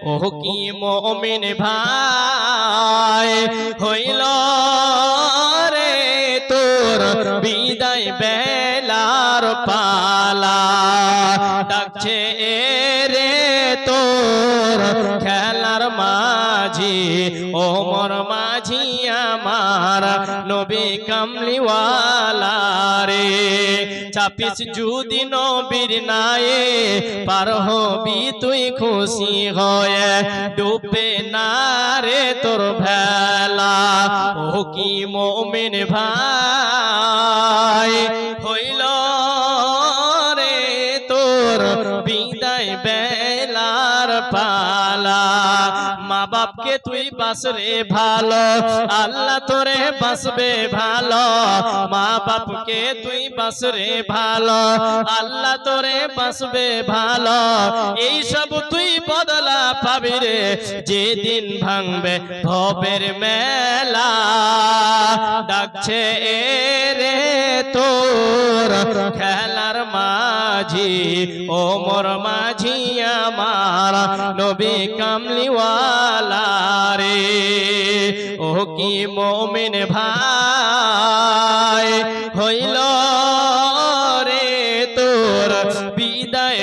ও কি মুমিন ভাই হইল রে তোর বিদায় বেলার পালা ডাকছে রে তোর খেলার মাঝি ওমর মাঝি আমার নবী কামলিওয়ালা রে চাপিস যদি নবীর নায়ে পার হবি তুই খুশি হয়ে ডুবে না রে তোর ভেলা ও কি মুমিন ভাই হইল রে তোর বিদায় বেলার পালা মা বাপকে তুই বাসরে ভালো আল্লাহ তোরে বাসবে ভালো মা বাপকে তুই বাসরে ভালো আল্লাহ তোরে বাসবে ভালো এই সব তুই বদলা পাবি রে যেদিন ভাঙবে ভবের মেলা ডাকছে রে তোর খেলার মাঝি ওমর মাঝি আমার নবী কামলিওয়ালা রে ও কি মুমিন ভাই হইল রে তোর বিদায়